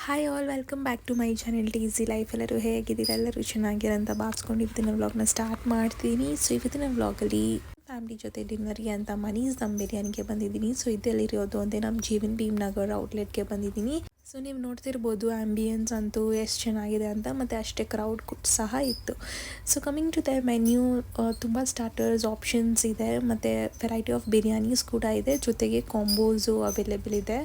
Hi all welcome back to my channel easy life. ಎಲ್ಲರೂ ಹೇಗಿದ್ದೀರಾ? ಎಲ್ಲರೂ ಚೆನ್ನಾಗಿರಂತ ಭಾವಿಸ್ಕೊಂಡು ಇವತ್ತಿನ ವ್ಲಾಗ್ನ ಸ್ಟಾರ್ಟ್ ಮಾಡ್ತೀನಿ. ಸೊ ಇವತ್ತಿನ ವ್ಲಾಗಲ್ಲಿ ಫ್ಯಾಮಿಲಿ ಜೊತೆ ಡಿನ್ನರ್ಗೆ ಅಂತ ಮನೀಸ್ ದಮ್ ಬಿರಿಯಾನಿಗೆ ಬಂದಿದ್ದೀನಿ. ಸೊ ಇದೆಲ್ಲಿರೋದು ಅಂದರೆ ನಮ್ಮ ಜೀವನ್ ಭೀಮ್ ನಗರ್ ಔಟ್ಲೆಟ್ಗೆ ಬಂದಿದ್ದೀನಿ. ಸೊ ನೀವು ನೋಡ್ತಿರ್ಬೋದು ಆ್ಯಂಬಿಯನ್ಸ್ ಅಂತೂ ಎಷ್ಟು ಚೆನ್ನಾಗಿದೆ ಅಂತ, ಮತ್ತು ಅಷ್ಟೇ ಕ್ರೌಡ್ ಸಹ ಇತ್ತು. So coming to the menu, ತುಂಬ ಸ್ಟಾರ್ಟರ್ಸ್ ಆಪ್ಷನ್ಸ್ ಇದೆ, ಮತ್ತು ವೆರೈಟಿ ಆಫ್ ಬಿರಿಯಾನೀಸ್ ಕೂಡ ಇದೆ, ಜೊತೆಗೆ ಕಾಂಬೋಸು ಅವೈಲೇಬಲ್ ಇದೆ.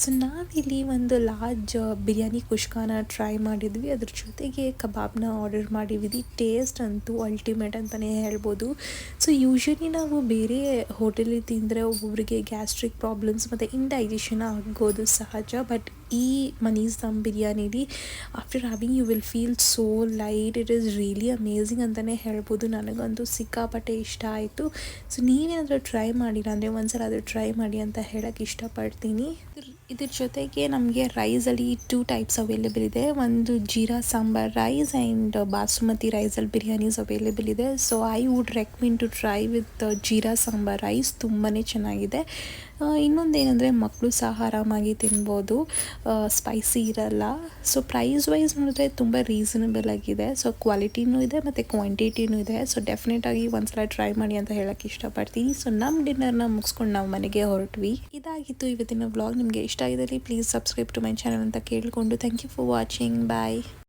ಸೊ ನಾವಿಲ್ಲಿ ಒಂದು ಲಾರ್ಜ್ ಬಿರಿಯಾನಿ ಕುಷ್ಕಾನ ಟ್ರೈ ಮಾಡಿದ್ವಿ, ಅದ್ರ ಜೊತೆಗೆ ಕಬಾಬ್ನ ಆರ್ಡರ್ ಮಾಡಿದ್ವಿ. ಟೇಸ್ಟ್ ಅಂತೂ ಅಲ್ಟಿಮೇಟ್ ಅಂತಲೇ ಹೇಳ್ಬೋದು. ಸೊ ಯೂಶ್ವಲಿ ನಾವು ಬೇರೆ ಹೋಟೆಲಲ್ಲಿ ತಿಂದರೆ ಒಬ್ಬೊಬ್ಬರಿಗೆ ಗ್ಯಾಸ್ಟ್ರಿಕ್ ಪ್ರಾಬ್ಲಮ್ಸ್ ಮತ್ತು ಇಂಡೈಜೆಷನ್ ಆಗೋದು ಸಹಜ. ಬಟ್ ಈ ಮನೀಸ್ ದಮ್ ಬಿರಿಯಾನಿಲಿ after having you will feel so light. It is really amazing ಅಂತಲೇ ಹೇಳ್ಬೋದು. ನನಗಂತೂ ಸಿಕ್ಕಾಪಟ್ಟೆ ಇಷ್ಟ ಆಯಿತು. ಸೊ ನೀವೇನಾದರೂ ಟ್ರೈ ಮಾಡಿಲ್ಲ ಅಂದರೆ ಒಂದ್ಸಲ ಅದು ಟ್ರೈ ಮಾಡಿ ಅಂತ ಹೇಳೋಕ್ಕೆ ಇಷ್ಟಪಡ್ತೀನಿ. ಇದ್ರ ಜೊತೆಗೆ ನಮಗೆ ರೈಸಲ್ಲಿ 2 ಟೈಪ್ಸ್ ಅವೈಲೇಬಲ್ ಇದೆ. ಒಂದು ಜೀರಾ ಸಾಂಬಾರ್ ರೈಸ್ ಆ್ಯಂಡ್ ಬಾಸುಮತಿ ರೈಸಲ್ಲಿ ಬಿರಿಯಾನೀಸ್ ಅವೈಲೇಬಲ್ ಇದೆ. So I would recommend to try with jeera samba rice, ತುಂಬಾ ಚೆನ್ನಾಗಿದೆ. ಇನ್ನೊಂದೇನೆಂದರೆ ಮಕ್ಕಳು ಸಹ ಆರಾಮಾಗಿ ತಿನ್ಬೋದು, ಸ್ಪೈಸಿ ಇರಲ್ಲ. ಸೊ ಪ್ರೈಸ್ ವೈಸ್ ನೋಡಿದ್ರೆ ತುಂಬ ರೀಸನಬಲ್ ಆಗಿದೆ. ಸೊ ಕ್ವಾಲಿಟಿನೂ ಇದೆ ಮತ್ತು ಕ್ವಾಂಟಿಟಿನೂ ಇದೆ. ಸೊ ಡೆಫಿನೆಟಾಗಿ ಒಂದ್ಸಲ ಟ್ರೈ ಮಾಡಿ ಅಂತ ಹೇಳೋಕ್ಕೆ ಇಷ್ಟಪಡ್ತೀನಿ. ಸೊ ನಮ್ಮ ಡಿನ್ನರ್ನ ಮುಗಿಸ್ಕೊಂಡು ನಾವು ಮನೆಗೆ ಹೊರಟ್ವಿ. ಇದಾಗಿತ್ತು ಇವತ್ತಿನ ವ್ಲಾಗ್. ನಿಮಗೆ ಇಷ್ಟ ಆಗಿದ್ದಲ್ಲಿ please subscribe to my channel ಅಂತ ಕೇಳಿಕೊಂಡು thank you for watching. Bye.